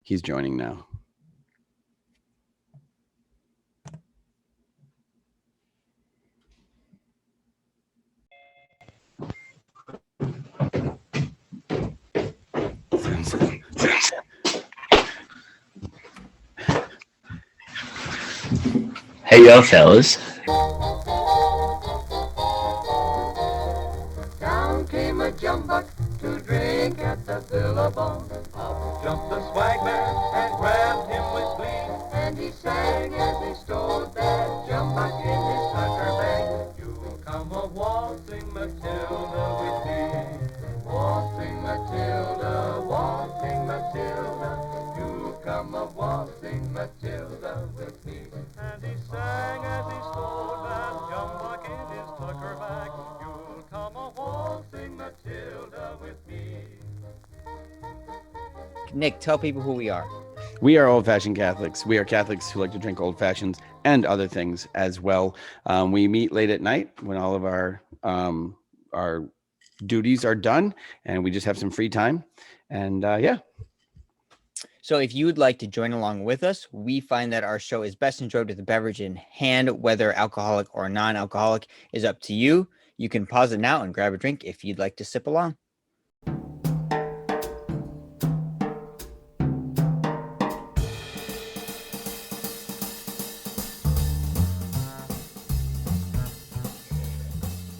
He's joining now. Hey, yo, fellas. Down came a jumbuck to drink at the Billabong. Up jumped the swagman and grabbed him with glee. And he sang as he stowed that jumbuck in his tucker bag. You'll come a waltzing Matilda with me. Waltzing Matilda, waltzing Matilda. You'll come a waltzing Matilda with me. And he sang as he stowed that jumbuck in his tucker bag. You'll come a waltzing Matilda with me. Nick, tell people who we are. We are old-fashioned Catholics. We are Catholics who like to drink old fashions and other things as well. We meet late at night when all of our duties are done, and we just have some free time. And yeah. So if you would like to join along with us, we find that our show is best enjoyed with a beverage in hand. Whether alcoholic or non-alcoholic is up to you. You can pause it now and grab a drink if you'd like to sip along.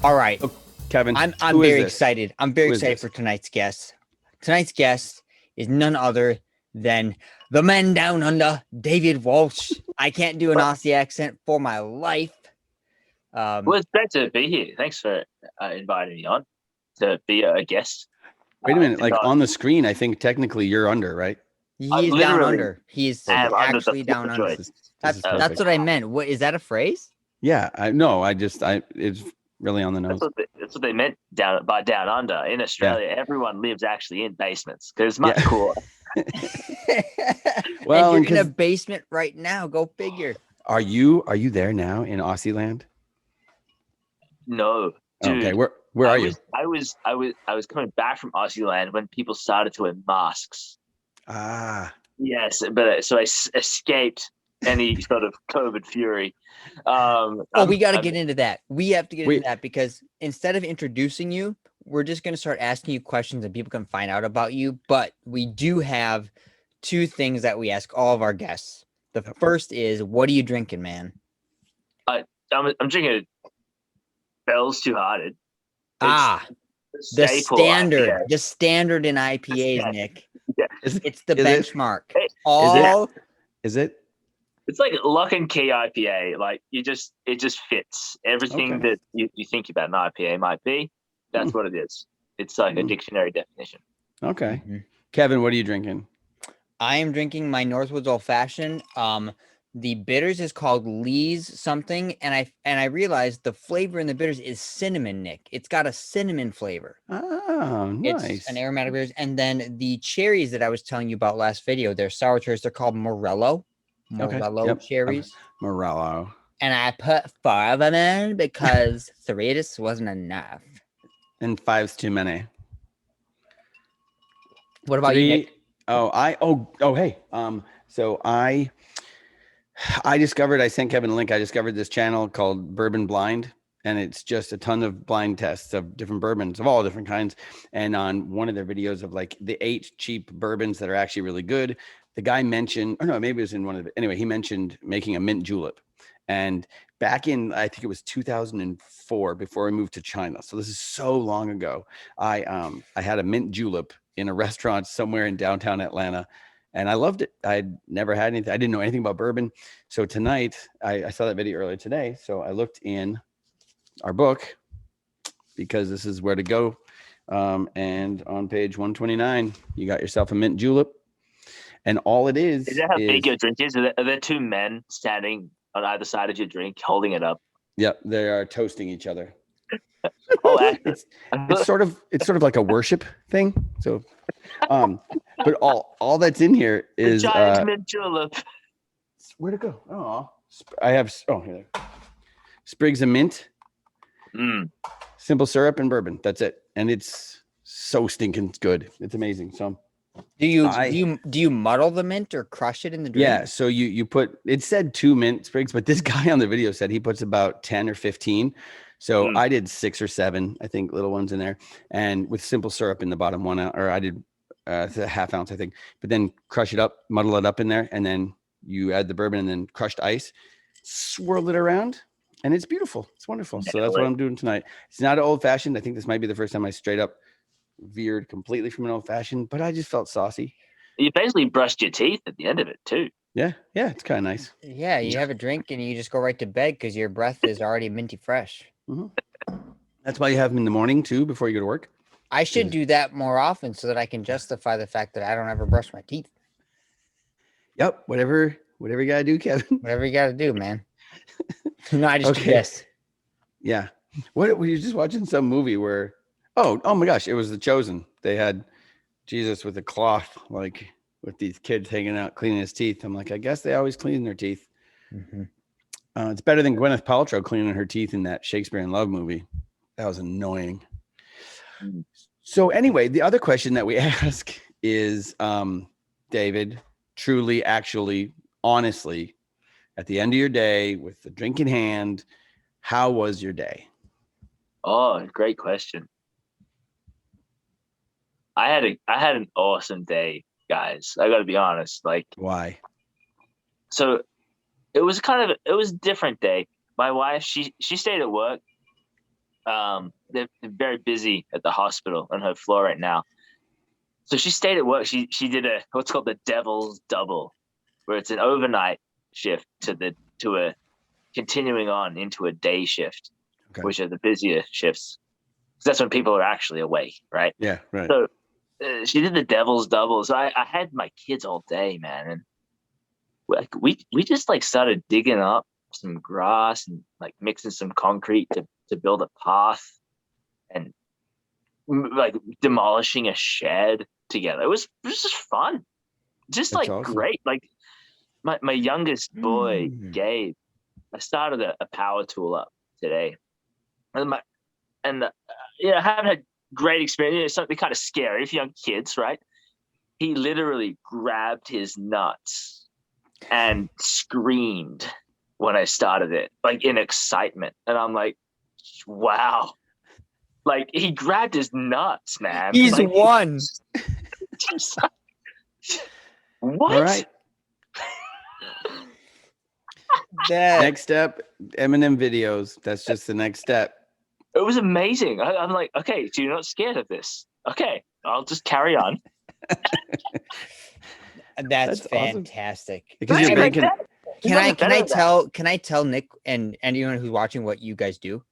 All right, Kevin, I'm who is very this? excited. I'm very Who is excited this? for tonight's guest. Tonight's guest is none other than the man down under, David Walsh. I can't do an Aussie accent for my life. Well, it's great to be here. Thanks for inviting me on to be a guest. Wait a minute, like not- on the screen, I think technically you're under, right? He is down literally under. He is am under the actually down under. joint. This is That's perfect. what I meant. What is that a phrase? Yeah, I know. It's really on the nose. That's what they meant down under. In Australia, everyone lives actually in basements because it's much Yeah. cooler. Well, and you're in a because basement right now. Go figure. are you there now in Aussie land? No, dude. Okay, where are you? I was coming back from Aussie land when people started to wear masks. Ah, Yes, but so I escaped any sort of COVID fury. We got to get into that. We have to get Wait. into that because instead of introducing you, we're just going to start asking you questions and people can find out about you. But we do have two things that we ask all of our guests. The first is, what are you drinking, man? I'm drinking Bell's Two Hearted. The staple standard, IPA. the standard in IPAs, Yeah. Nick. Yeah. It's the Is it? benchmark. is it? It's like lock and key IPA. Like it just fits everything Okay. that you think about an IPA might be. That's what it is. It's like a dictionary definition. Okay. Mhm. Kevin, what are you drinking? I am drinking my Northwoods Old Fashioned. The bitters is called Lee's something, and I realized the flavor in the bitters is cinnamon, Nick. It's got a cinnamon flavor. Oh, nice. It's an aromatic bitters, and then the cherries that I was telling you about last video, they're sour cherries. They're called Morello. Okay, Morello yep. cherries. Morello. And I put 4 of them in because 3 just wasn't enough. And 5's too many. What about you, Nick? Hey. So I discovered, I sent Kevin a link. I discovered this channel called Bourbon Blind, and it's just a ton of blind tests of different bourbons of all different kinds. And on one of their videos of like the 8 cheap bourbons that are actually really good, the guy mentioned, or no, maybe it was in one of the, anyway, he mentioned making a mint julep. And back in, I think it was 2004, before I moved to China. So this is so long ago. I had a mint julep in a restaurant somewhere in downtown Atlanta, and I loved it. I'd never had anything. I didn't know anything about bourbon. So tonight, I saw that video earlier today. So I looked in our book because this is where to go. And on page 129, you got yourself a mint julep. And all it is. Is that how big your drink is? Are there 2 men standing on either side of your drink holding it up? Yep, they are toasting each other. Oh, it's sort of like a worship thing. So, but all that's in here is giant mint julep. Where'd it go? Oh, I have here. Sprigs of mint, simple syrup, and bourbon. That's it, and it's so stinking good. It's amazing. So, Do you muddle the mint or crush it in the drink? Yeah. So you put, it said 2 mint sprigs, but this guy on the video said he puts about 10 or 15. So I did 6 or 7, I think, little ones in there, and with simple syrup in the bottom one, or I did a half ounce, I think, but then crush it up, muddle it up in there, and then you add the bourbon and then crushed ice, swirl it around, and it's beautiful. It's wonderful. So that's what I'm doing tonight. It's not an old fashioned. I think this might be the first time I straight up veered completely from an old fashioned, but I just felt saucy. You basically brushed your teeth at the end of it too. Yeah, it's kind of nice. Yeah, you have a drink and you just go right to bed because your breath is already minty fresh. That's why you have them in the morning too, before you go to work. I should do that more often so that I can justify the fact that I don't ever brush my teeth. Yep, whatever you gotta do, Kevin. Whatever you gotta do, man. No, I just do this. Yeah. What were you just watching some movie where? Oh my gosh, it was The Chosen. They had Jesus with a cloth, like with these kids hanging out cleaning his teeth. I'm like, I guess they always clean their teeth. It's better than Gwyneth Paltrow cleaning her teeth in that Shakespeare in Love movie. That was annoying. So anyway, the other question that we ask is, David, truly, actually, honestly, at the end of your day with the drink in hand, how was your day? Oh, great question. I had an awesome day, guys. I got to be honest. Like, why? So it was a different day. My wife, she stayed at work. They're very busy at the hospital on her floor right now. So she stayed at work. She did what's called the Devil's Double, where it's an overnight shift to a continuing on into a day shift, which are the busier shifts. Because that's when people are actually awake, right? Yeah, right. So she did the Devil's Double. So I had my kids all day, man, and like we just like started digging up some grass and like mixing some concrete to build a path, and like demolishing a shed together. It was just fun. Just That's like awesome. Great. Like my youngest boy, Gabe, I started a power tool up today. And I haven't had great experience. It's something kind of scary for young kids, right? He literally grabbed his nuts and screamed when I started it, like in excitement. And I'm like, wow. Like he grabbed his nuts, man. He's like, won. What? All right. Next step, Eminem videos. That's just the next step. It was amazing. I'm like, okay, so you're not scared of this? Okay, I'll just carry on. That's fantastic. Awesome. Because you're making. Can I tell Nick and anyone who's watching what you guys do?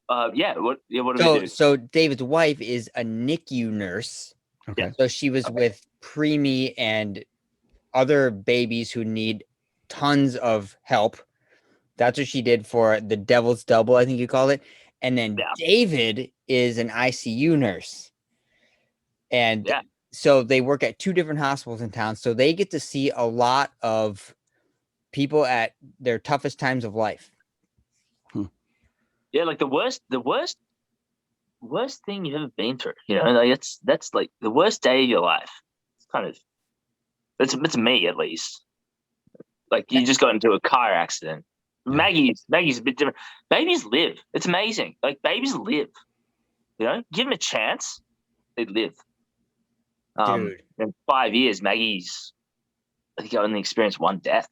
What do we do? So David's wife is a NICU nurse. Okay. So she was with preemie and other babies who need tons of help. That's what she did for the Devil's Double, I think you call it. And then David is an ICU nurse. And so they work at 2 different hospitals in town. So they get to see a lot of people at their toughest times of life. Yeah, like the worst thing you've ever been through. You know, like that's like the worst day of your life. It's kind of it's me at least. Like you just got into a car accident. Maggie's a bit different. Babies live. It's amazing. Like babies live. You know, give them a chance, they live. Dude. In 5 years, Maggie's I think I only experienced 1 death.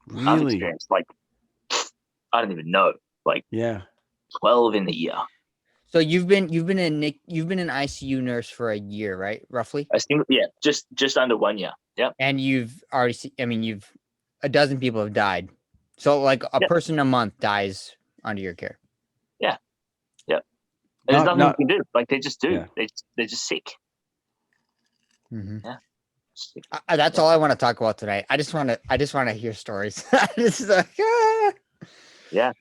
Really? I've experienced like I don't even know. Like 12 in the year. So you've been an ICU nurse for a year, right? Roughly. I think just under 1 year. Yeah. And you've already a dozen people have died. So like a person a month dies under your care. Yeah. Yeah. There's nothing you can do. Like they just do. Yeah. They're just sick. Mm-hmm. Yeah. That's all I want to talk about tonight. I just want to hear stories. This is like, yeah.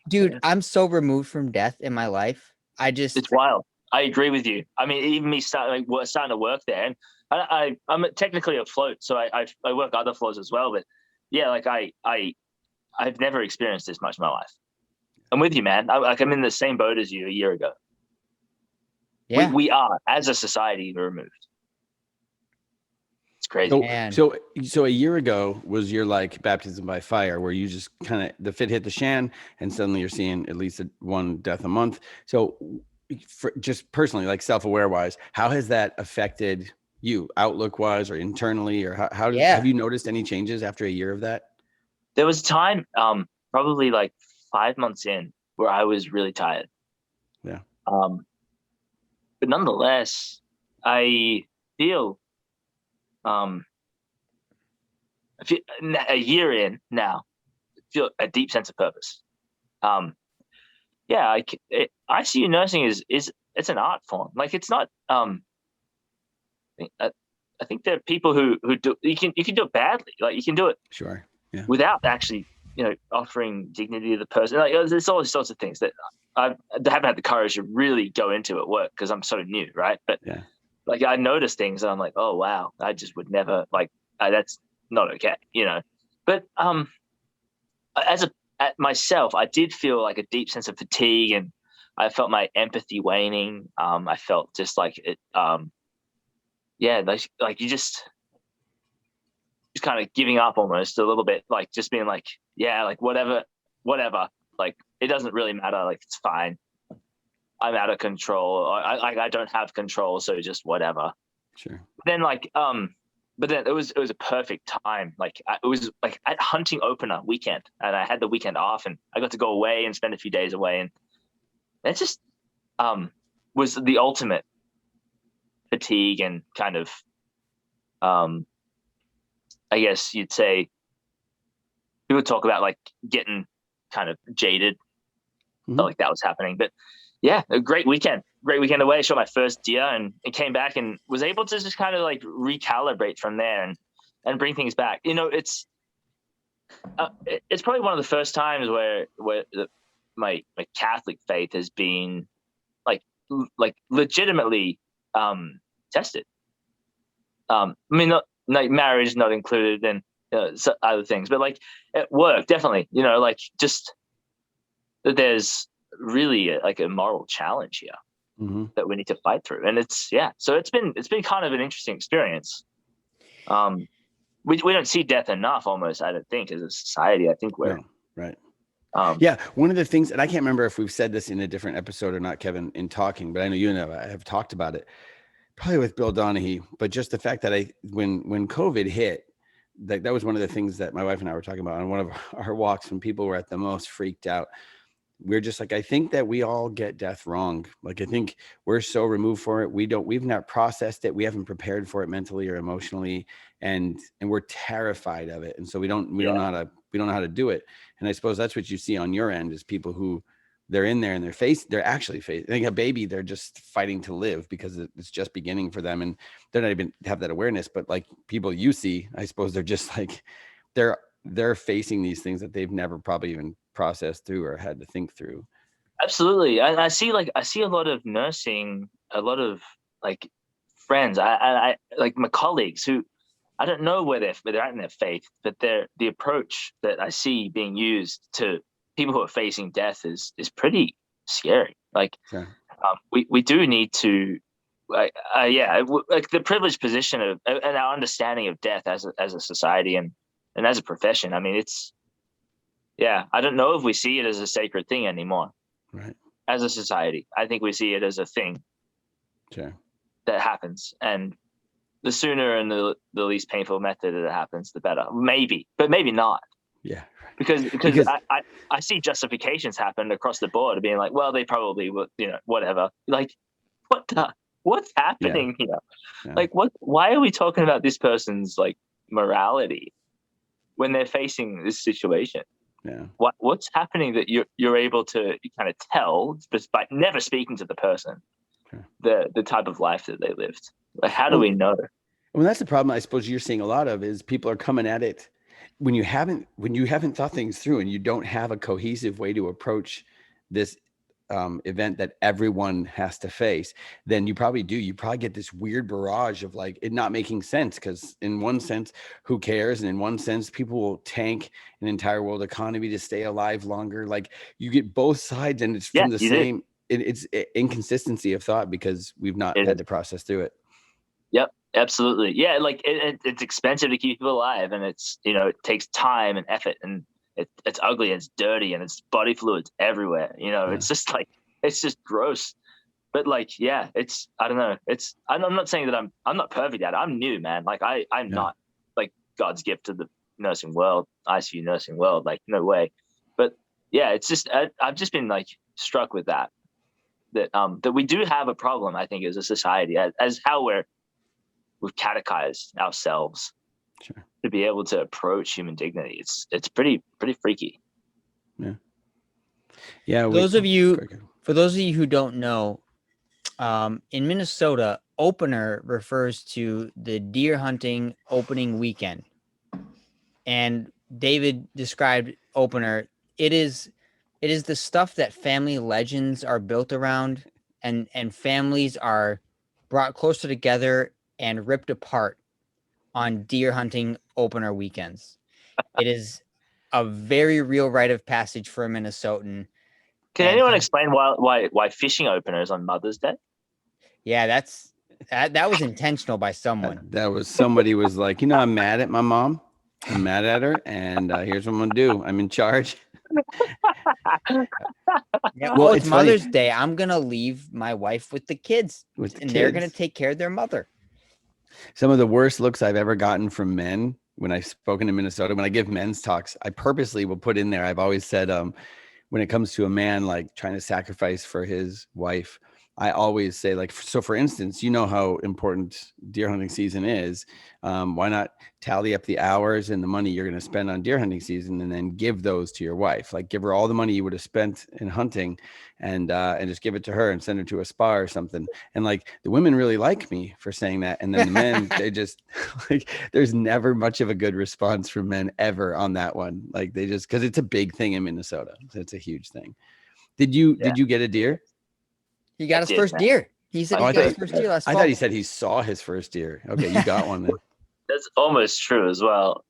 Dude, I'm so removed from death in my life. It's wild. I agree with you. I mean, even me starting to work there, and I'm technically afloat, so I work other floors as well. But yeah, like I've never experienced this much in my life. I'm with you, man. I'm in the same boat as you a year ago. Yeah. We are, as a society, removed. It's crazy. So, Man. so a year ago was your like baptism by fire, where you just kind of the fit hit the shan, and suddenly you're seeing at least one death a month. So, for just personally, like self-aware wise, how has that affected you, outlook wise, or internally, or how Yeah. have you noticed any changes after a year of that? There was a time, probably like 5 months in, where I was really tired. Yeah. But nonetheless, I feel, I feel a year in now, feel a deep sense of purpose. Yeah, ICU nursing is it's an art form. Like, it's not. I think there are people who do you can do it badly. Like, you can do it Sure. Yeah. without actually, offering dignity to the person. Like, there's all sorts of things that I haven't had the courage to really go into at work because I'm so new, right? But Yeah. like, I notice things and I'm like, oh wow, I just would never, like, that's not okay, But at myself, I did feel like a deep sense of fatigue, and I felt my empathy waning. I felt just like it. Yeah, like you just kind of giving up almost a little bit, like just being like, yeah, like whatever, like it doesn't really matter, like it's fine. I'm out of control. I don't have control, so just whatever. Sure. Then but then it was a perfect time. Like, it was like at hunting opener weekend, and I had the weekend off, and I got to go away and spend a few days away, and it just was the ultimate fatigue and kind of I guess you'd say, people talk about like getting kind of jaded. Mhm. Felt like that was happening. But yeah, a great weekend away. I shot my first deer and came back and was able to just kind of like recalibrate from there and bring things back. It's probably one of the first times where my Catholic faith has been like legitimately tested. I mean, not like marriage not included, and other things, but like at work, definitely. Like, just that there's really like a moral challenge here that we need to fight through, and so it's been kind of an interesting experience. We don't see death enough, almost, I don't think, as a society. I think we're right. Yeah, one of the things, and I can't remember if we've said this in a different episode or not, Kevin, in talking, but I know you and I have talked about it, probably with Bill Donahue, but just the fact that when COVID hit, that was one of the things that my wife and I were talking about on one of our walks when people were at the most freaked out. We're just like, I think that we all get death wrong. Like, I think we're so removed for it. We've not processed it. We haven't prepared for it mentally or emotionally. And we're terrified of it. And so we don't know how to do it. And I suppose that's what you see on your end, is people who they're in there and they're actually facing, like a baby, they're just fighting to live because it's just beginning for them. And they're not even have that awareness, but like people you see, I suppose they're just like, they're facing these things that they've never probably even processed through or had to think through. Absolutely. I see a lot of nursing, a lot of like friends, I like my colleagues who I don't know where they're at in their faith, but the approach that I see being used to people who are facing death is pretty scary. Like, Sure. We do need to, like the privileged position of and our understanding of death as a society and as a profession. I mean, I don't know if we see it as a sacred thing anymore. Right. As a society, I think we see it as a thing. Sure. That happens, and the sooner and the least painful method that it happens, the better. Maybe, but maybe not. Yeah. Because I see justifications happen across the board of being like, well, they probably would, whatever. Like, what's happening here? Yeah. Like, why are we talking about this person's like morality when they're facing this situation? Yeah. What's happening that you're able to kind of tell just by never speaking to the person, the type of life that they lived? Like, how do we know? Well, that's the problem I suppose you're seeing a lot of, is people are coming at it when you haven't thought things through and you don't have a cohesive way to approach this event that everyone has to face. Then you probably get this weird barrage of like it not making sense, because in one sense, who cares? And in one sense, people will tank an entire world economy to stay alive longer. Like, you get both sides, and it's from the same. it's inconsistency of thought because we've not It had is. to process through it. Yep, absolutely. Yeah, like it's expensive to keep people alive, and it's it takes time and effort, and it's ugly, and it's dirty, and it's body fluids everywhere. Yeah. It's just like it's just gross. But like, yeah, it's I don't know. I'm not saying that I'm not perfect at it. I'm new, man. Like I'm Yeah. not like God's gift to the nursing world, ICU nursing world. Like no way. But yeah, it's just I've just been like struck with that we do have a problem. I think as a society, as how we've catechized ourselves Sure. to be able to approach human dignity. It's pretty freaky. Yeah. Yeah. For those of you who don't know, in Minnesota, opener refers to the deer hunting opening weekend. And David described opener. It is the stuff that family legends are built around, and families are brought closer together and ripped apart on deer hunting opener weekends. It is a very real rite of passage for a Minnesotan. Can And anyone explain why fishing opener is on Mother's Day? yeah, that was intentional by someone. That was somebody was like, I'm mad at my mom. I'm mad at her, and here's what I'm gonna do. I'm in charge. Yeah, Well, it's it's funny. Mother's Day. I'm gonna leave my wife with the kids, they're gonna take care of their mother. Some of the worst looks I've ever gotten from men when I've spoken in Minnesota, when I give men's talks, I purposely will put in there. I've always said, when it comes to a man like trying to sacrifice for his wife, I always say, like, so for instance, how important deer hunting season is. Why not tally up the hours and the money you're going to spend on deer hunting season, and then give those to your wife? Like, give her all the money you would have spent in hunting, and just give it to her and send her to a spa or something. And like, the women really like me for saying that, and then the men, they just like, there's never much of a good response from men ever on that one. Like, they just, because it's a big thing in Minnesota. It's a huge thing. Did you get a deer? He got his first deer. He said he got his first deer last fall. I thought he said he saw his first deer. Okay, you got one then. That's almost true as well.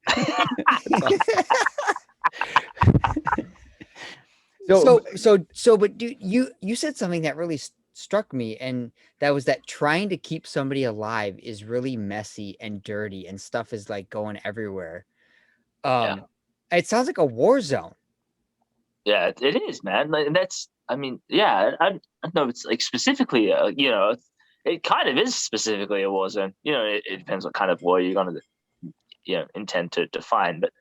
But dude, you said something that really struck me, and that was that trying to keep somebody alive is really messy and dirty, and stuff is like going everywhere. It sounds like a war zone. Yeah, it is, man. Like, and that's, I mean, yeah, I don't know. It's like specifically, it kind of is specifically a war zone. It depends what kind of war you're going to, intend to define. But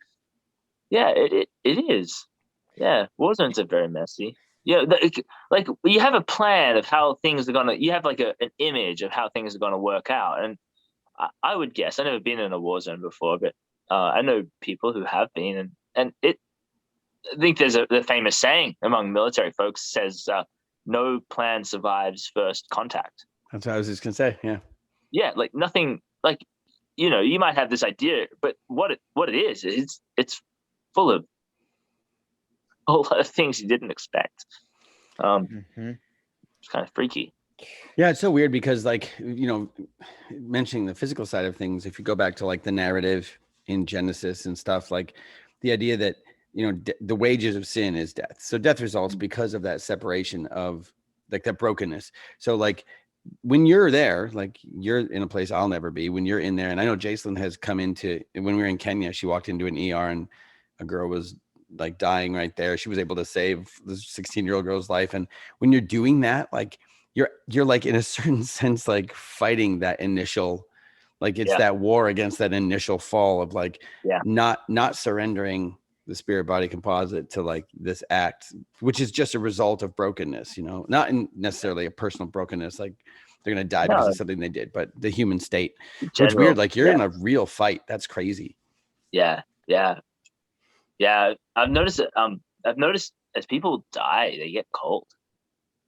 yeah, it is. Yeah, war zones are very messy. Yeah, like you have a plan of how things are gonna. You have like an image of how things are gonna work out, and I would guess. I've never been in a war zone before, but I know people who have been, and it. I think there's the famous saying among military folks says, "No plan survives first contact." That's what I was just gonna say. Yeah. Yeah, like nothing. Like, you might have this idea, but what it is, it's full of a whole lot of things you didn't expect. It's kind of freaky. Yeah, it's so weird because, like, mentioning the physical side of things, if you go back to like the narrative in Genesis and stuff, like the idea that the wages of sin is death. So death results because of that separation of like that brokenness. So like when you're there, like you're in a place I'll never be, when you're in there. And I know Jacelyn has come into, when we were in Kenya, she walked into an ER and a girl was like dying right there. She was able to save this 16-year-old girl's life. And when you're doing that, like you're like in a certain sense, like fighting that initial, like it's that war against that initial fall of like not surrendering the spirit body composite to like this act, which is just a result of brokenness, not necessarily a personal brokenness, like they're going to die because of something they did, but the human state. So it's weird. Like you're in a real fight. That's crazy. Yeah. I've noticed it. I've noticed as people die, they get cold,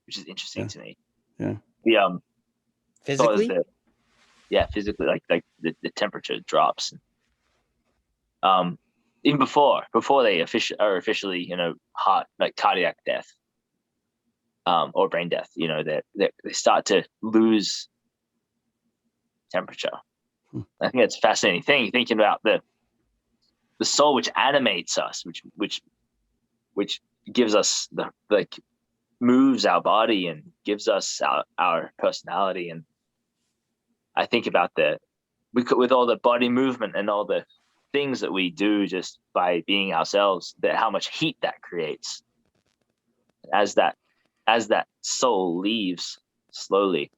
which is interesting to me. Yeah. Physically? Physically, like the temperature drops. Even before they are officially, heart, like cardiac death, or brain death, they start to lose temperature. I think that's a fascinating thing, thinking about the soul which animates us, which gives us the moves our body and gives us our personality. And I think about with all the body movement and all the things that we do just by being ourselves, that how much heat that creates as that soul leaves slowly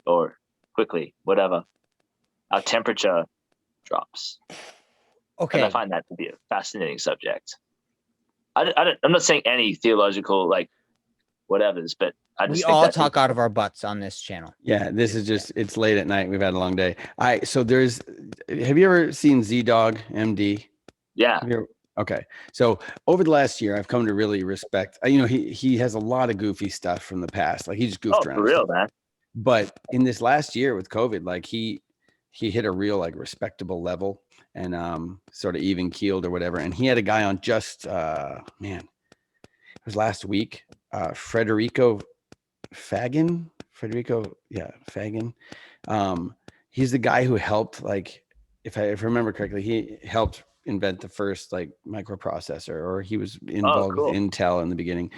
or quickly, whatever, our temperature drops. Okay. And I find that to be a fascinating subject. I'm not saying any theological like whatever's, but I just We think all that's talk out of our butts on this channel. Yeah, this is just, it's late at night. We've had a long day. So have you ever seen Z-Dog MD? yeah. Okay. So over the last year, I've come to really respect, he has a lot of goofy stuff from the past. Like he just goofed around. For real, man. But in this last year with COVID, like he hit a real like respectable level and sort of even keeled or whatever. And he had a guy on just it was last week, Federico Fagin. He's the guy who helped, like, if I remember correctly, he helped invent the first like microprocessor, or he was involved with Intel in the beginning.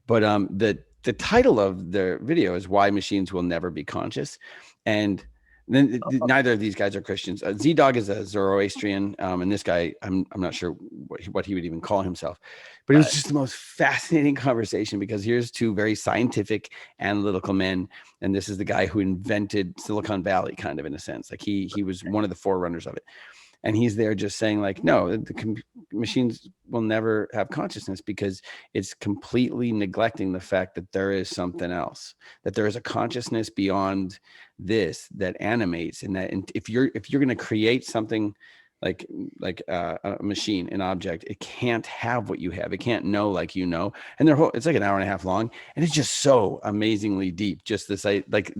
But the title of the video is "Why Machines Will Never Be Conscious," and then neither of these guys are Christians. Z-Dog is a Zoroastrian, and this guy, I'm not sure what he would even call himself, but it was just the most fascinating conversation, because here's two very scientific, analytical men, and this is the guy who invented Silicon Valley, kind of in a sense. Like he was one of the forerunners of it. And he's there just saying like, no, machines will never have consciousness, because it's completely neglecting the fact that there is something else, that there is a consciousness beyond this that animates. And that, and if you're going to create something like a machine, an object, it can't have what you have. It can't know like you know. And it's like an hour and a half long, and it's just so amazingly deep. Just this,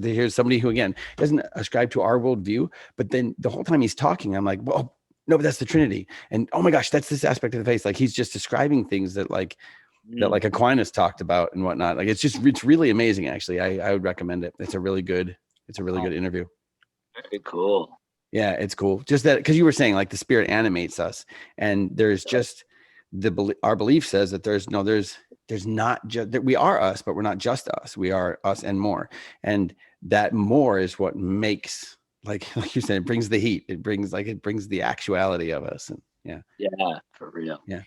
here's somebody who again doesn't ascribe to our worldview, but then the whole time he's talking, I'm like, well, no, but that's the Trinity, and oh my gosh, that's this aspect of the faith. Like he's just describing things that like Aquinas talked about and whatnot. Like it's really amazing. Actually, I would recommend it. It's a really good interview. Very cool. Yeah, it's cool. Just that, because you were saying like the Spirit animates us, and there's just our belief says that there's not just that we are us, but we're not just us. We are us and more, and that more is what makes, like you said, it brings the heat. It brings the actuality of us. And yeah, for real. Yeah,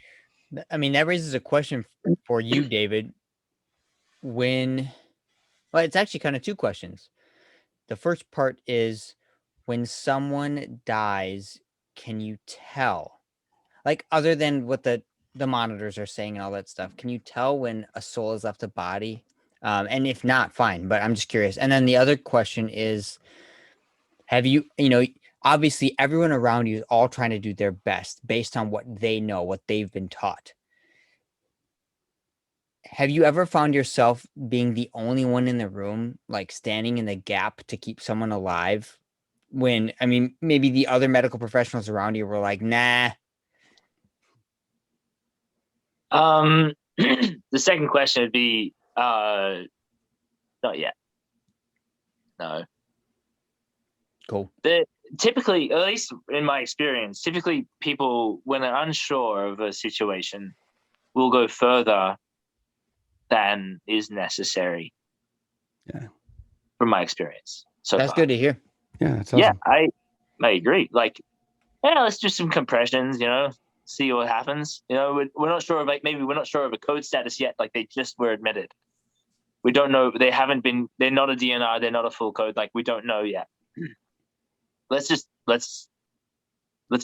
I mean, that raises a question for you, David. It's actually kind of two questions. The first part is, when someone dies, can you tell, like, other than what the monitors are saying and all that stuff, can you tell when a soul has left a body? And if not, fine, but I'm just curious. And then the other question is, have you, obviously everyone around you is all trying to do their best based on what they know, what they've been taught. Have you ever found yourself being the only one in the room, like standing in the gap to keep someone alive? When, I mean, maybe the other medical professionals around you were like, nah. The second question would be, not yet. No. Cool. Typically, at least in my experience, people, when they're unsure of a situation, will go further than is necessary. Yeah. From my experience. So that's far. Good to hear. Yeah, that's awesome. Yeah, I agree. Like, let's do some compressions, see what happens. We're not sure of, maybe we're not sure of a code status yet. Like, they just were admitted. We don't know. They're not a DNR. They're not a full code. Like, we don't know yet. Let's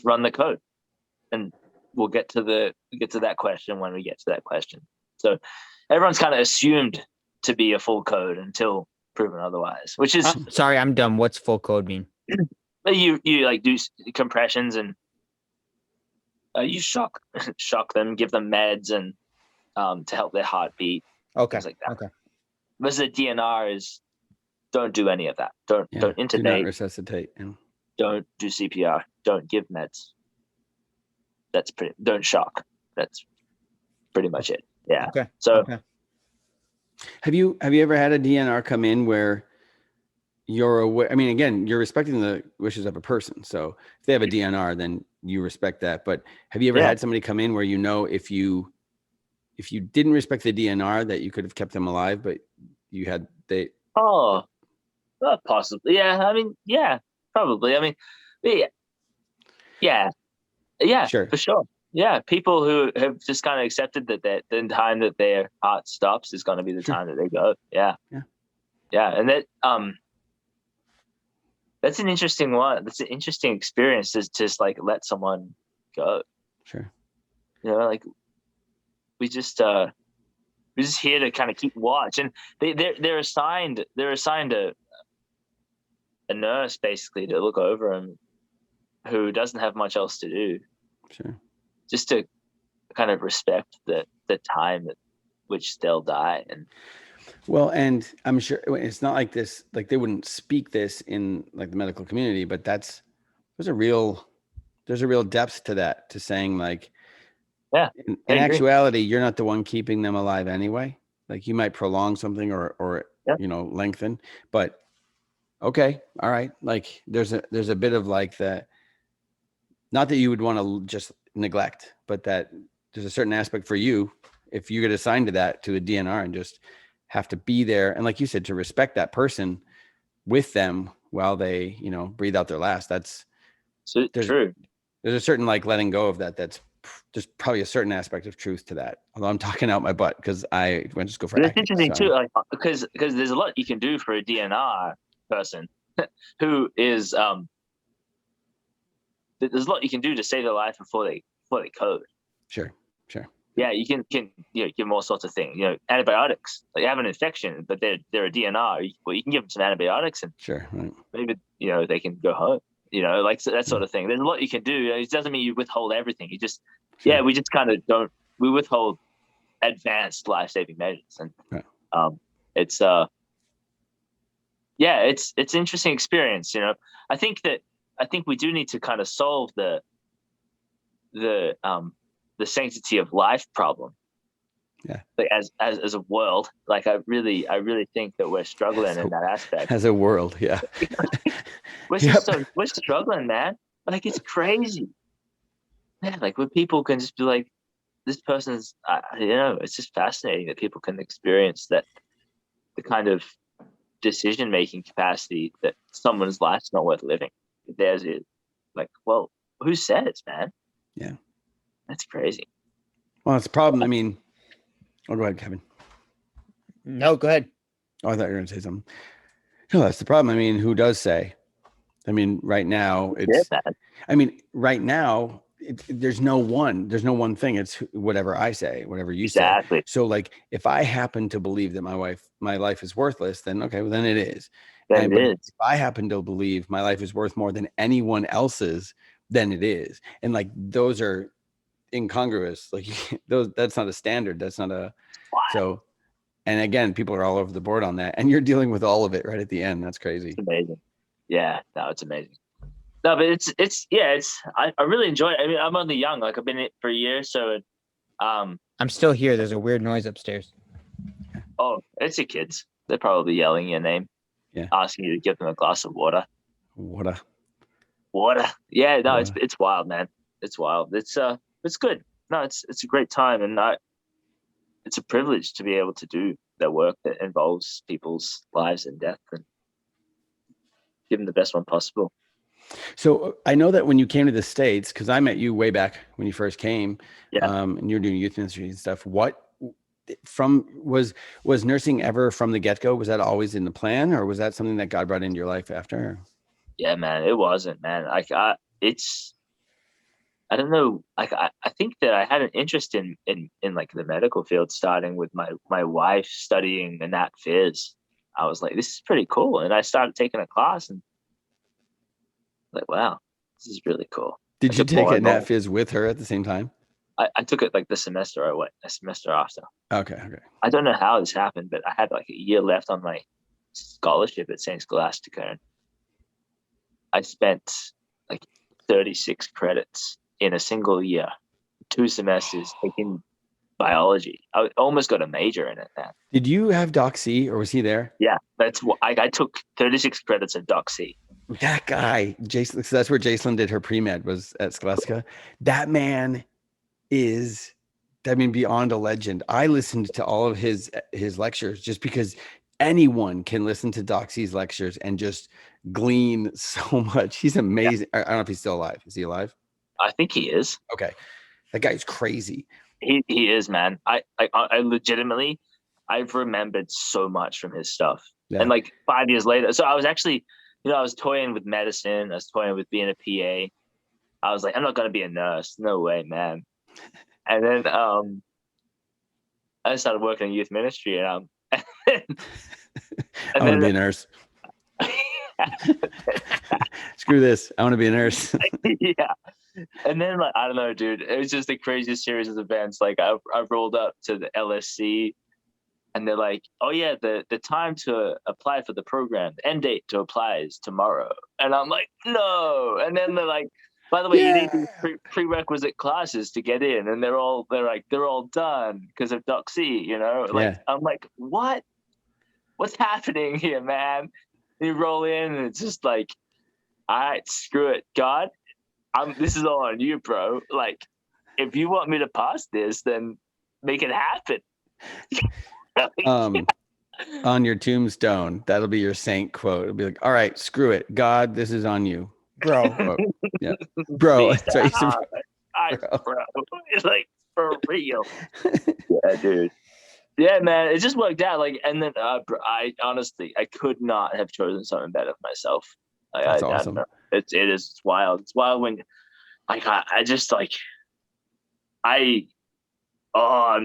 run the code, and we'll get to that question when we get to that question. So everyone's kind of assumed to be a full code until proven otherwise, which is sorry, I'm dumb. What's full code mean? You like do compressions, and you shock them, give them meds, and to help their heartbeat. Okay. Things like that. Okay. Versus a DNR is, don't do any of that. Don't intubate. Do not resuscitate. Yeah. Don't do CPR. Don't give meds. Don't shock. That's pretty much it. Yeah. Okay. So. Okay. Have you ever had a DNR come in where you're aware? I mean, again, you're respecting the wishes of a person. So if they have a DNR, then you respect that. But have you ever had somebody come in where if you if you didn't respect the DNR, that you could have kept them alive, but you had Oh, possibly. Yeah. I mean, yeah, probably. I mean, yeah, Sure. for sure. Yeah, people who have just kind of accepted that the time that their heart stops is going to be the Sure. time that they go. Yeah. And that's an interesting one. That's an interesting experience, to just like let someone go. Sure. Like we just we're just here to kind of keep watch, and they're assigned a nurse basically to look over him, who doesn't have much else to do. Sure. Just to kind of respect the time at which they'll die. And and I'm sure it's not like this, like they wouldn't speak this in like the medical community, but there's a real depth to that, to saying like, in actuality, you're not the one keeping them alive anyway. Like you might prolong something or lengthen, but okay, all right. Like there's a bit of like the, not that you would want to just neglect, but that there's a certain aspect for you, if you get assigned to the DNR and just have to be there. And like you said, to respect that person with them while they, breathe out their last. That's true. There's a certain like letting go of that. There's probably a certain aspect of truth to that. Although I'm talking out my butt because I went to school for acting. It's interesting too, like because there's a lot you can do for a DNR person who is there's a lot you can do to save their life before they code. Sure. Yeah, you can give them all sorts of things. Antibiotics. Like you have an infection, but they're a DNR. You can give them some antibiotics, and sure, right. Maybe they can go home. Like that sort of thing. There's a lot you can do. It doesn't mean you withhold everything. You just we just kind of don't. We withhold advanced life-saving measures, and it's it's interesting experience. I think we do need to kind of solve the sanctity of life problem. Like as a world, like I really think that we're struggling in that aspect. As a world, we're struggling, man. Like it's crazy. Yeah, like when people can just be like, this person's, it's just fascinating that people can experience that, the kind of decision-making capacity that someone's life's not worth living. Theirs is. Like, well, who says, man? Yeah. That's crazy. Well, it's a problem. I mean, go ahead, Kevin. No, go ahead. Oh, I thought you were going to say something. No, that's the problem. I mean, who does say? I mean, right now, right now, there's no one thing. It's whatever I say, whatever you say. So like, if I happen to believe that my life is worthless, then okay, well, then it is. If I happen to believe my life is worth more than anyone else's, then it is. And like, those are incongruous. Like that's not a standard. That's not a, so, and again, people are all over the board on that, and you're dealing with all of it right at the end. That's crazy. It's amazing. Yeah, no, it's amazing. No, but I really enjoy it. I mean, I'm only young. Like I've been in it for a year, so I'm still here. There's a weird noise upstairs. Oh, it's your kids. They're probably yelling your name. Yeah. Asking you to give them a glass of water. Water. Yeah, no, it's wild, man. It's wild. It's good. No, it's a great time, and it's a privilege to be able to do the work that involves people's lives and death, and give them the best one possible. So I know that when you came to the States, because I met you way back when you first came, and you were doing youth ministry and stuff. Was nursing ever from the get-go? Was that always in the plan, or was that something that God brought into your life after? Yeah, man, it wasn't, man. I don't know. Like I think that I had an interest in like the medical field, starting with my wife studying the Nat Phys. I was like, this is pretty cool, and I started taking a class, and like, wow, this is really cool. Did you take a Nat Phys with her at the same time? I took it like the semester I went, a semester after. Okay. I don't know how this happened, but I had like a year left on my scholarship at St. Scholastica, and I spent like 36 credits in a single year, 2 semesters taking biology. I almost got a major in it, man. Did you have Doc C, or was he there? Yeah, I took 36 credits of Doc C. That guy, Jason, so that's where Jason did her pre-med, was at Scholastica. That man is I mean, beyond a legend. I listened to all of his lectures just because anyone can listen to Doc C's lectures and just glean so much. He's amazing. I don't know if he's still alive. Is he alive? I think he is. Okay. That guy's crazy. He is, man. I legitimately, I've remembered so much from his stuff. Yeah. And like 5 years later, so I was actually, I was toying with medicine. I was toying with being a PA. I was like, I'm not gonna be a nurse. No way, man. And then I started working in youth ministry, and I want to be a nurse. Screw this. I want to be a nurse. Yeah. And then, like, I don't know, dude. It was just the craziest series of events. Like, I rolled up to the LSC, and they're like, "Oh yeah, the time to apply for the program, the end date to apply is tomorrow." And I'm like, "No!" And then they're like, "By the way, you need these prerequisite classes to get in," and they're all done because of Doc C. Like, I'm like, what? What's happening here, man? And you roll in, and it's just like, all right, screw it, God. This is all on you, bro. Like, if you want me to pass this, then make it happen. On your tombstone, that'll be your saint quote. It'll be like, all right, screw it, God, this is on you, bro. Yeah, bro. Bro. It's like, for real. Yeah, dude. Yeah, man, it just worked out. Like, and then I honestly, I could not have chosen something better for myself. That's awesome. It's wild. It's wild when, like, I just like, I'm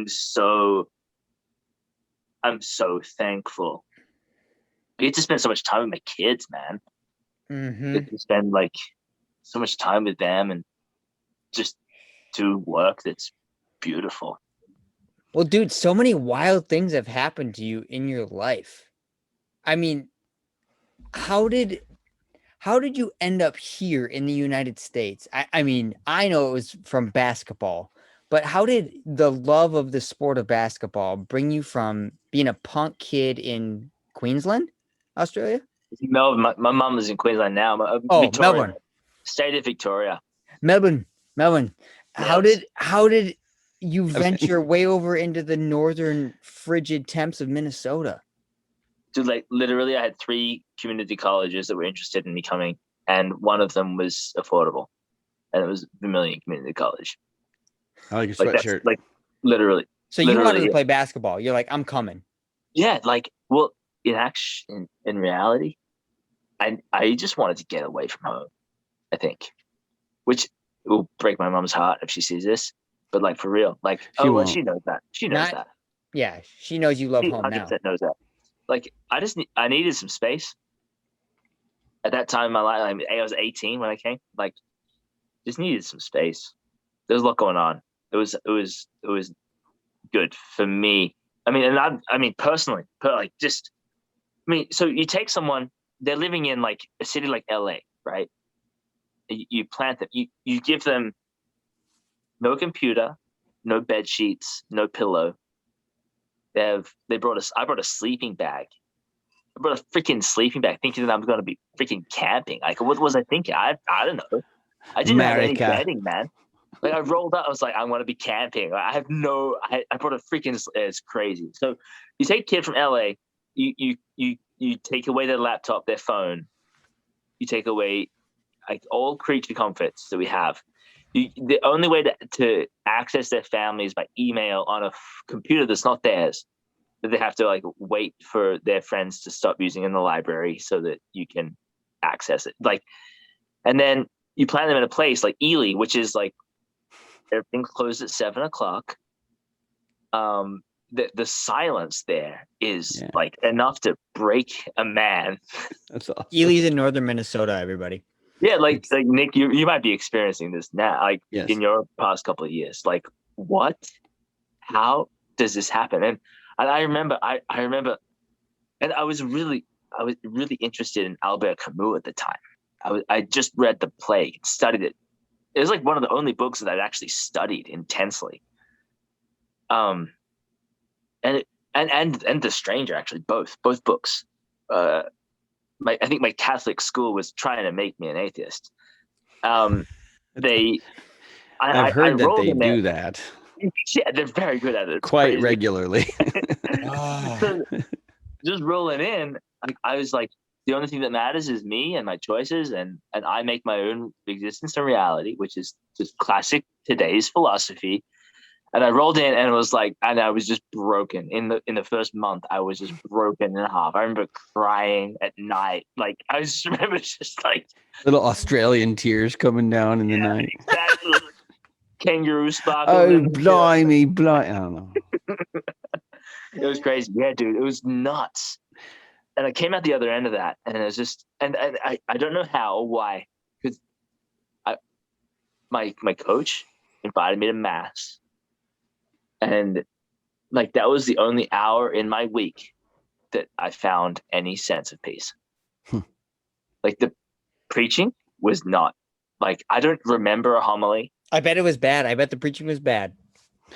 so thankful. I get to spend so much time with my kids, man. Mm-hmm. Get to spend like so much time with them and just do work that's beautiful. Well, dude, so many wild things have happened to you in your life. I mean, how did you end up here in the United States? I mean, I know it was from basketball, but how did the love of the sport of basketball bring you from being a punk kid in Queensland, Australia? No, my mom is in Queensland now. Victoria, Melbourne. State of Victoria. Melbourne. Yes. How did you venture way over into the northern frigid temps of Minnesota? Dude, like, literally, I had 3 community colleges that were interested in me coming, and one of them was affordable, and it was Vermilion Community College. I like your sweatshirt. Like, literally. So you wanted to play basketball. You're like, I'm coming. Yeah, like, well, in reality, I just wanted to get away from home, I think, which will break my mom's heart if she sees this. But, like, for real, like, she knows that. She knows that. Yeah, she knows you love home now. 100% knows that. Like, I needed some space. At that time in my life, I was 18 when I came. Like, just needed some space. There was a lot going on. It was good for me. I mean, personally, so you take someone, they're living in like a city like LA, right? You plant them, you give them no computer, no bed sheets, no pillow. I brought a sleeping bag. I brought a freaking sleeping bag, thinking that I'm going to be freaking camping. Like, what was I thinking? I don't know. I didn't have any bedding, man. Like, I rolled up. I was like, I want to be camping. I brought a freaking. It's crazy. So you take a kid from LA. You take away their laptop, their phone. You take away like all creature comforts that we have. The only way to access their family is by email on a computer that's not theirs. That they have to like wait for their friends to stop using in the library so that you can access it. Like, and then you plant them in a place like Ely, which is like everything's closed at 7:00. The silence there is like enough to break a man. That's awesome. Ely's in northern Minnesota, everybody. Yeah, like Nick, you might be experiencing this now, like yes. in your past couple of years. Like, what? How does this happen? And I remember, and I was really interested in Albert Camus at the time. I just read The Plague, studied it. It was like one of the only books that I'd actually studied intensely. And The Stranger, actually, both books. I think my Catholic school was trying to make me an atheist. I've heard that they do that. Yeah, they're very good at it. It's quite crazy. regularly. So just rolling in, I was like, the only thing that matters is me and my choices, and I make my own existence a reality, which is just classic today's philosophy. And I rolled in and it was like, and I was just broken in the first month. I was just broken in half. I remember crying at night. Like I just remember just like Little Australian tears coming down in the night. exactly, kangaroo sparkle. Oh, blimey, I don't know. It was crazy. Yeah, dude, it was nuts. And I came out the other end of that, and it was just, and I don't know how or why, because my coach invited me to mass, and like that was the only hour in my week that I found any sense of peace. Like the preaching was not, like I don't remember a homily. I bet it was bad. I bet the preaching was bad.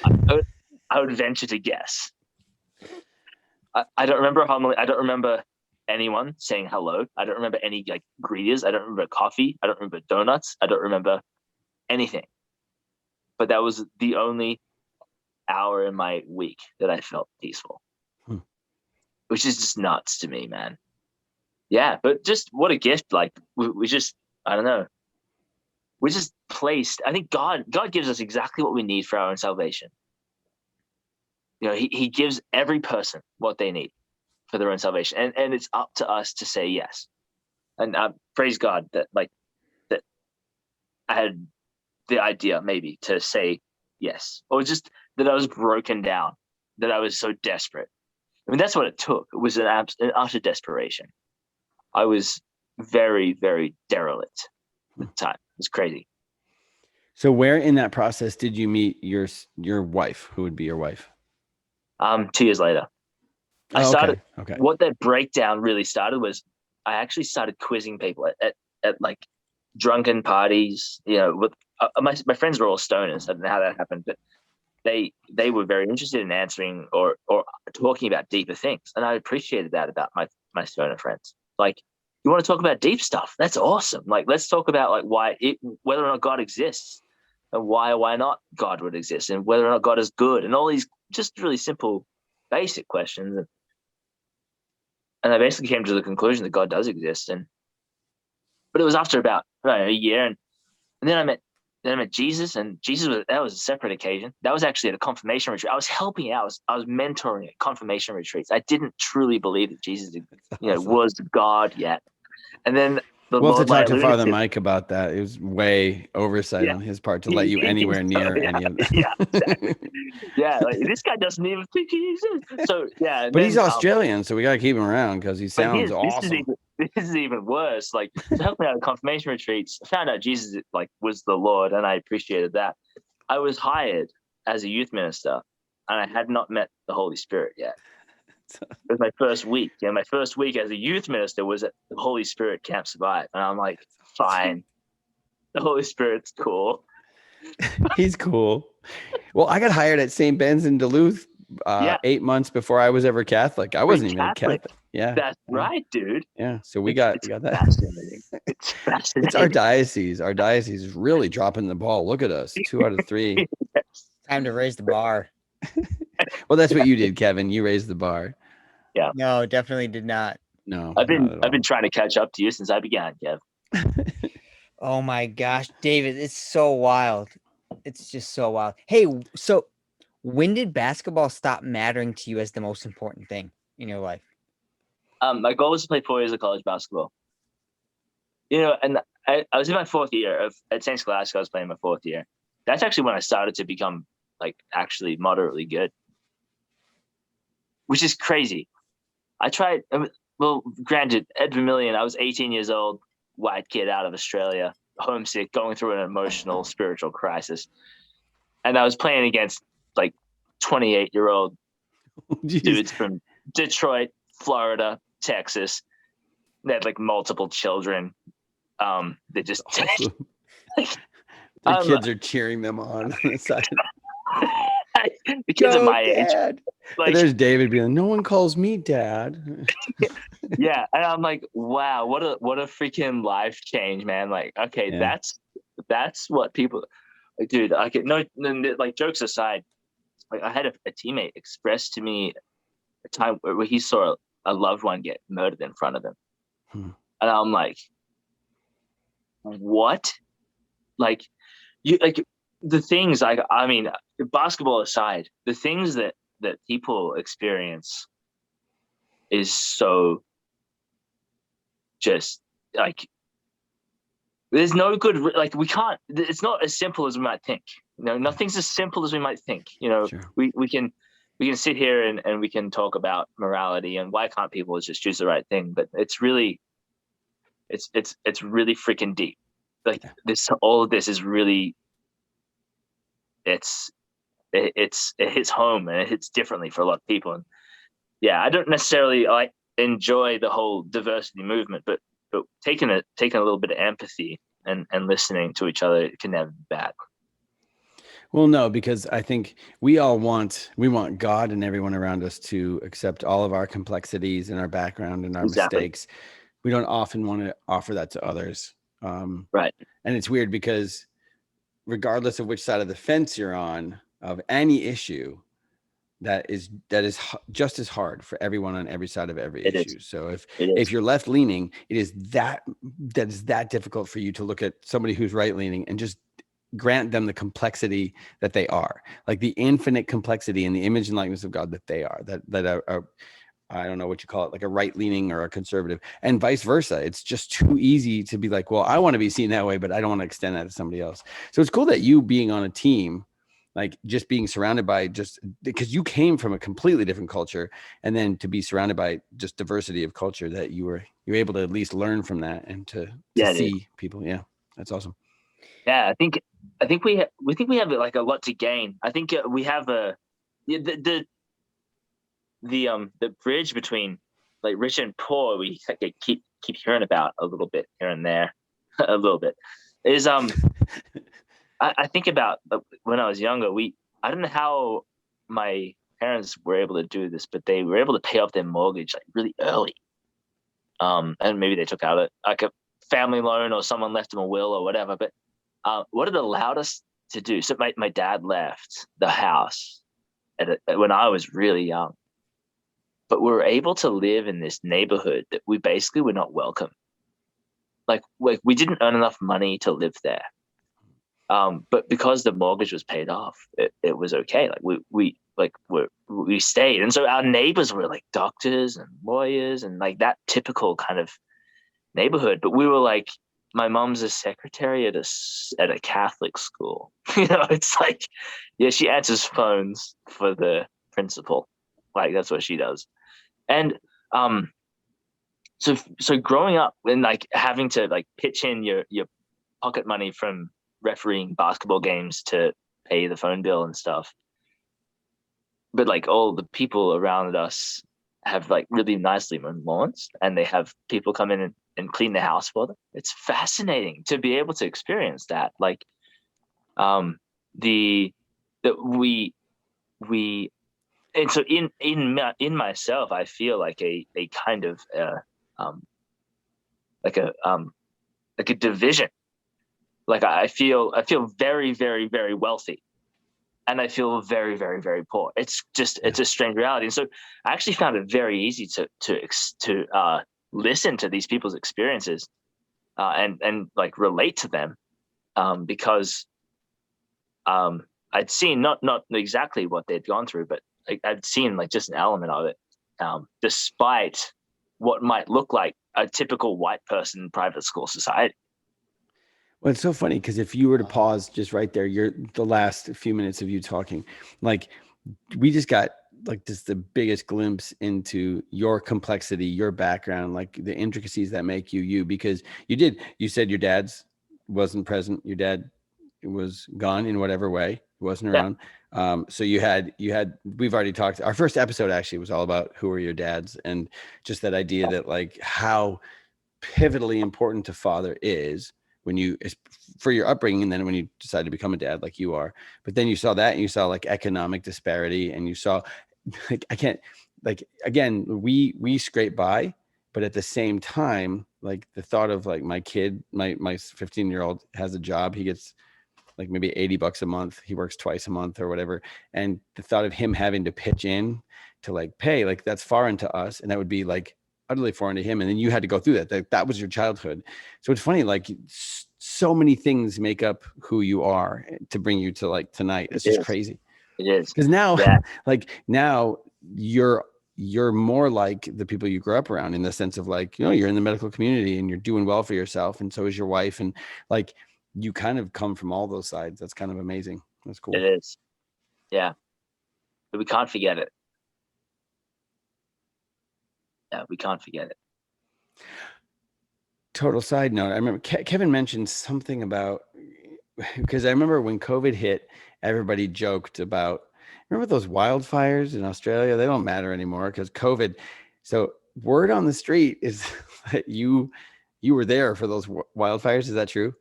I would venture to guess. I don't remember a homily. I don't remember anyone saying hello. I don't remember any like greeters. I don't remember coffee. I don't remember donuts. I don't remember anything. But that was the only hour in my week that I felt peaceful, which is just nuts to me, man. Yeah, but just what a gift. Like we just, I don't know. We just placed, I think God gives us exactly what we need for our own salvation. You know, he gives every person what they need for their own salvation. And it's up to us to say yes. And praise God that that I had the idea maybe to say yes, or just that I was broken down, that I was so desperate. I mean, that's what it took. It was an utter desperation. I was very, very derelict at the time. It was crazy. So where in that process did you meet your wife? Who would be your wife? 2 years later. I started, okay. What that breakdown really started was I actually started quizzing people at like drunken parties, you know, with my friends were all stoners. I don't know how that happened, but they were very interested in answering or talking about deeper things. And I appreciated that about my stoner friends. Like, you want to talk about deep stuff? That's awesome. Like, let's talk about like whether or not God exists, and why or why not God would exist, and whether or not God is good, and all these just really simple, basic questions. And I basically came to the conclusion that God does exist. But it was after about a year, and then I met Jesus, and that was a separate occasion. That was actually at a confirmation retreat. I was helping out. I was mentoring at confirmation retreats. I didn't truly believe that Jesus, was God yet. And then we'll have to talk to Father Mike about that. It was way oversight on his part to let you anywhere near any of that. Yeah, exactly. Yeah, like, this guy doesn't even think he exists. So yeah, but he's Australian, so we got to keep him around because he sounds awesome. This is even worse. Like, to help me out at confirmation retreats, I found out Jesus was the Lord, and I appreciated that. I was hired as a youth minister, and I had not met the Holy Spirit yet. It was my first week. And my first week as a youth minister was at the Holy Spirit Camp Survive. And I'm like, fine. The Holy Spirit's cool. He's cool. Well, I got hired at St. Ben's in Duluth 8 months before I was ever Catholic. I wasn't even Catholic. Yeah. That's right, dude. Yeah. So we got that. Fascinating. It's fascinating. It's our diocese. Our diocese is really dropping the ball. Look at us. 2 out of 3. Yes. Time to raise the bar. Well, that's what you did, Kevin. You raised the bar. Yeah. No, definitely did not. No. I've been trying to catch up to you since I began, Kev. Oh my gosh, David, it's so wild. It's just so wild. Hey, so when did basketball stop mattering to you as the most important thing in your life? My goal was to play 4 years of college basketball. And I was in my 4th year at St. Scholastic. I was playing my 4th year. That's actually when I started to become actually moderately good, which is crazy. I tried. Well, granted, Ed Vermillion. I was 18 years old, white kid out of Australia, homesick, going through an emotional, spiritual crisis, and I was playing against 28-year-old dudes from Detroit, Florida, Texas. They had multiple children. They just the kids are cheering them on the side. The kids are my age. There's David being like, no one calls me dad. Yeah, and I'm like, wow, what a freaking life change, man. Okay, yeah. That's what people. Like, dude, I could no, like jokes aside, like I had a teammate express to me a time where he saw a loved one get murdered in front of him. And I'm like, what? Like you like the things I mean, basketball aside, the things that people experience is so just like there's no good like we can't it's not as simple as we might think. Nothing's as simple as we might think. Sure. We can sit here and we can talk about morality and why can't people just choose the right thing, but it's really freaking deep. Like all of this is really it hits home and it hits differently for a lot of people. And yeah, I don't necessarily enjoy the whole diversity movement, but taking a little bit of empathy and listening to each other can never be bad. Well, no, because I think we want God and everyone around us to accept all of our complexities and our background and our mistakes. We don't often want to offer that to others. Right. And it's weird because regardless of which side of the fence you're on of any issue, that is just as hard for everyone on every side of every issue. So if you're left leaning, it is that is that difficult for you to look at somebody who's right leaning and just grant them the complexity that they are, like the infinite complexity and the image and likeness of God that they are, that are I don't know what you call it, like a right leaning or a conservative, and vice versa. It's just too easy to be like, well, I want to be seen that way, but I don't want to extend that to somebody else. So it's cool that you being on a team, like just being surrounded by just because you came from a completely different culture, and then to be surrounded by just diversity of culture, that you were able to at least learn from that and to see people. Yeah, that's awesome. Yeah, I think we have like a lot to gain. I think we have the bridge between like rich and poor. We keep hearing about a little bit here and there, a little bit is I think about when I was younger. I don't know how my parents were able to do this, but they were able to pay off their mortgage like really early. And maybe they took out like a family loan or someone left them a will or whatever. But what it allowed us to do. So my dad left the house when I was really young, but we were able to live in this neighborhood that we basically were not welcome. Like we didn't earn enough money to live there. But because the mortgage was paid off, it was okay. Like we stayed, and so our neighbors were like doctors and lawyers and like that typical kind of neighborhood. But we were like, my mom's a secretary at a Catholic school. It's like, yeah, she answers phones for the principal. Like that's what she does. And so growing up and like having to like pitch in your pocket money from refereeing basketball games to pay the phone bill and stuff. But like all the people around us have like really nicely mown lawns, and they have people come in and clean the house for them. It's fascinating to be able to experience that. Like and so in myself, I feel like a kind of like a division. Like I feel very, very, very wealthy, and I feel very, very, very poor. It's a strange reality. And so I actually found it very easy to listen to these people's experiences and like relate to them because I'd seen not exactly what they'd gone through, but I'd seen like just an element of it, despite what might look like a typical white person in private school society. Well, it's so funny because if you were to pause just right there, the last few minutes of you talking, like we just got like just the biggest glimpse into your complexity, your background, like the intricacies that make you, because you said your dad's wasn't present. Your dad was gone in whatever way, he wasn't around. So you had, we've already talked, our first episode actually was all about who are your dads, and just that idea that like how pivotally important a father is when you, for your upbringing, and then when you decide to become a dad like you are. But then you saw that, and you saw like economic disparity, and you saw like, I can't, like, again, we scrape by, but at the same time, like the thought of like my kid, my 15-year-old has a job, he gets like maybe $80 a month. He works twice a month or whatever. And the thought of him having to pitch in to like pay, like that's foreign to us. And that would be like utterly foreign to him. And then you had to go through that. That was your childhood. So it's funny, like so many things make up who you are to bring you to like tonight. It's just crazy. It is. Because now, like now you're more like the people you grew up around, in the sense of like, you know, you're in the medical community and you're doing well for yourself. And so is your wife. And like, you kind of come from all those sides. That's kind of amazing. That's cool. It is. Yeah. But we can't forget it. Yeah, we can't forget it. Total side note. I remember Kevin mentioned something about, because I remember when COVID hit, everybody joked about, remember those wildfires in Australia? They don't matter anymore because COVID. So word on the street is that you were there for those wildfires. Is that true?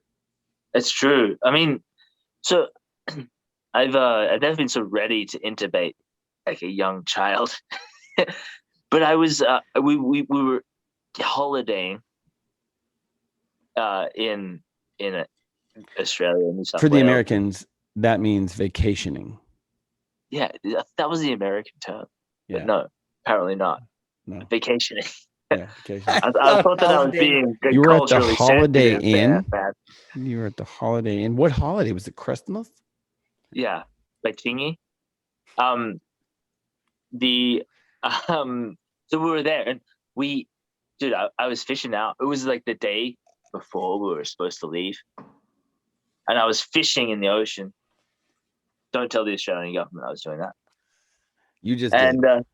It's true. I mean, so I've never been so ready to intubate like a young child, but I was we were holidaying in Australia, New South For the Wales. Americans, that means vacationing. Yeah, that was the American term. Yeah. But no, apparently not. No. Vacationing. Yeah, vacationing. I thought that I was being You were at the culturally Holiday sensitive Inn. there, man. You were at the Holiday Inn. What holiday was it? Christmas? Yeah, like Chingy. So we were there, and I was fishing out. It was like the day before we were supposed to leave, and I was fishing in the ocean. Don't tell the Australian government I was doing that. You just and did.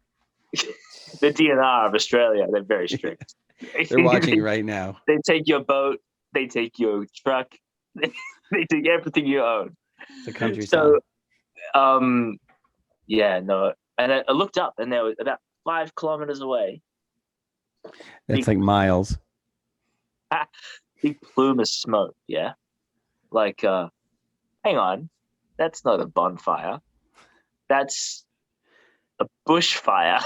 The DNR of Australia, they're very strict. They're watching right now. They take your boat, they take your truck, they take everything you own. The country. So, yeah, no. And I looked up, and there was about 5 kilometers away. That's like miles. Big plume of smoke. Yeah, like, hang on, that's not a bonfire. That's a bushfire.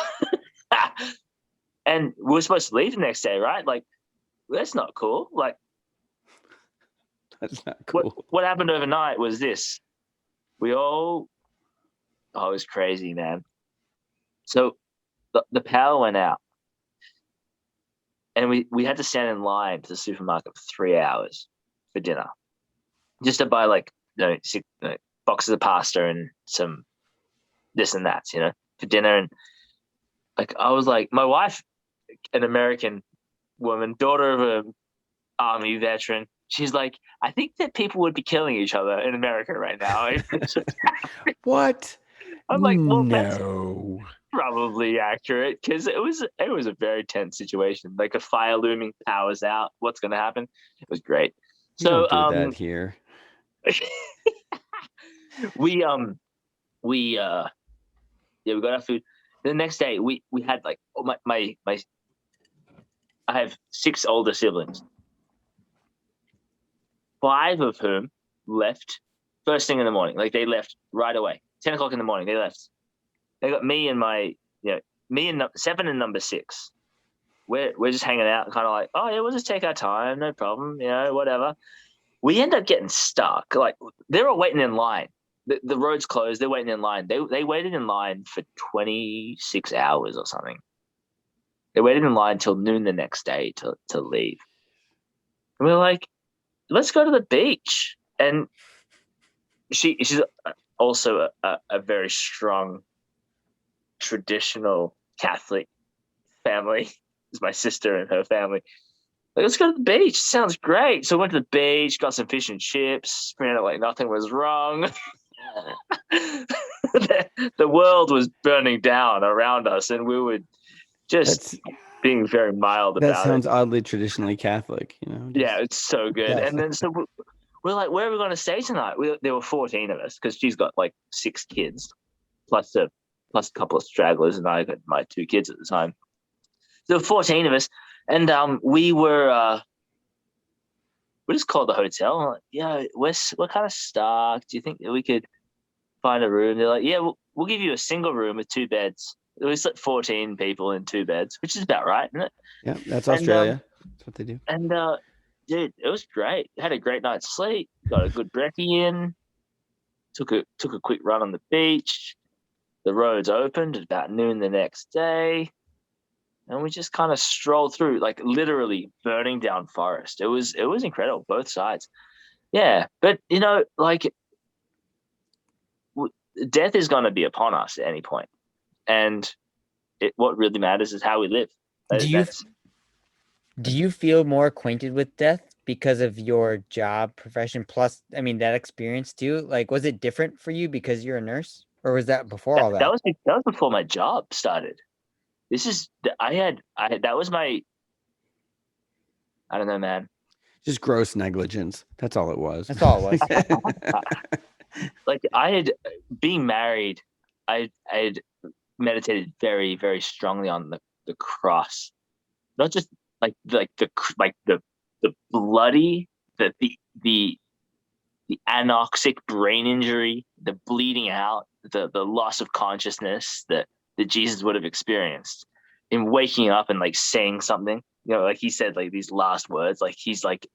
And we were supposed to leave the next day, right? Like, that's not cool. Like, that's not cool. What happened overnight was this. It was crazy, man. So the power went out, and we had to stand in line to the supermarket for 3 hours for dinner, just to buy like, you know, 6 boxes of pasta and some this and that, you know, for dinner. And like, I was like, my wife, an American woman, daughter of an army veteran, she's like, I think that people would be killing each other in America right now. What? I'm like, well, no. that's probably accurate, because it was a very tense situation. Like, a fire looming, power's out. What's going to happen? It was great. So don't do that here. we got our food. The next day we had like, my I have 6 older siblings, 5 of whom left first thing in the morning. Like, they left right away. 10 o'clock in the morning, they left. They got me and me and 7 and number 6. We're just hanging out, kind of like, oh yeah, we'll just take our time, no problem, you know, whatever. We end up getting stuck. Like, they were waiting in line. The road's closed. They're waiting in line. They waited in line for 26 hours or something. They waited in line till noon the next day to leave. And we were like, let's go to the beach. And she's also a very strong traditional Catholic family. It's my sister and her family. Like, let's go to the beach. Sounds great. So we went to the beach, got some fish and chips, pretended like nothing was wrong. The world was burning down around us, and we were just being very mild about it. That sounds oddly traditionally Catholic, you know? Yeah, it's so good. And then so we're like, where are we going to stay tonight? There were 14 of us, because she's got like 6 kids, plus a couple of stragglers, and I got my 2 kids at the time. There were 14 of us, and we just called the hotel. I'm like, yeah, we're kind of stuck. Do you think that we could find a room? They're like, yeah, we'll give you a single room with 2 beds. We slept 14 people in 2 beds, which is about right, isn't it? Yeah, that's Australia. That's what they do. And dude, it was great. Had a great night's sleep. Got a good brekkie in. took a quick run on the beach. The roads opened at about noon the next day, and we just kind of strolled through, like literally burning down forest. It was incredible, both sides. Yeah, but like death is going to be upon us at any point, and what really matters is how we live. Do you feel more acquainted with death because of your job profession? Plus, I mean, that experience too. Like, was it different for you because you're a nurse, or was that before all that? That was before my job started. This is I had that was my, I don't know, man. Just gross negligence. That's all it was. That's all it was. Like I had being married, I had meditated very, very strongly on the cross, not just like the bloody, the anoxic brain injury, the bleeding out, the loss of consciousness that Jesus would have experienced in waking up and like saying something, like he said like these last words, like he's like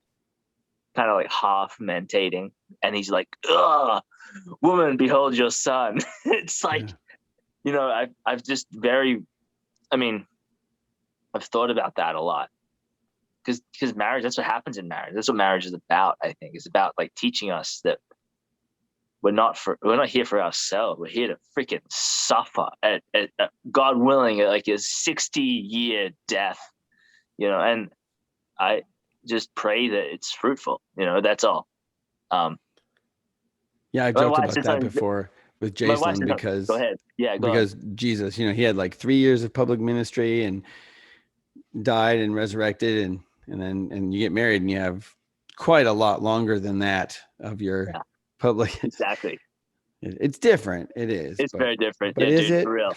kind of like half mentating, and he's like, "Ugh, woman, behold your son." It's like, I've just I've thought about that a lot, because marriage, that's what happens in marriage. That's what marriage is about. I think it's about like teaching us that we're not here for ourselves. We're here to freaking suffer at God willing, at like a 60-year death, and I just pray that it's fruitful. That's all. Yeah, I've joked about that before with Jason, because go ahead. Yeah, because Jesus, he had like 3 years of public ministry and died and resurrected, and you get married and you have quite a lot longer than that of your public. Exactly. It's different. It is. It's very different. But yeah, is dude, it for real?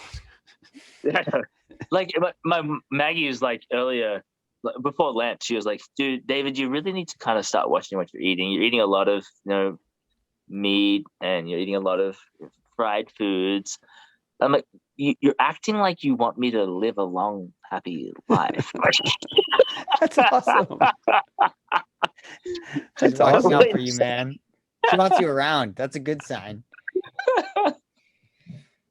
Like my Maggie was like earlier, before Lent, she was like, "Dude, David, you really need to kind of start watching what you're eating. You're eating a lot of meat, and you're eating a lot of fried foods." I'm like, "You're acting like you want me to live a long, happy life." That's awesome. She's watching out for you, man. She wants you around. That's a good sign.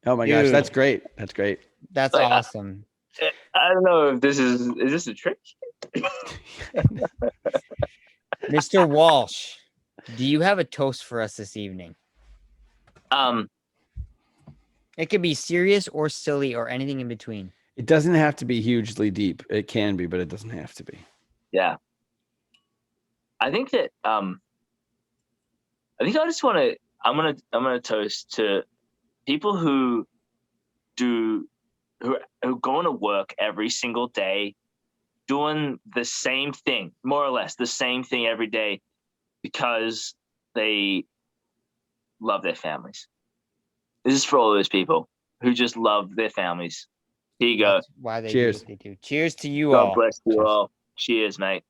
Oh my gosh, that's great. That's great. That's like, awesome. I don't know if this is this a trick? Mr. Walsh, do you have a toast for us this evening? It could be serious or silly or anything in between. It doesn't have to be hugely deep. It can be, but it doesn't have to be. Yeah. I think that I'm gonna toast to people who go to work every single day doing the same thing, more or less the same thing every day, because they love their families. This is for all those people who just love their families. Here you go. That's why they do what they do. Cheers to you God all. God bless you all. Cheers, mate.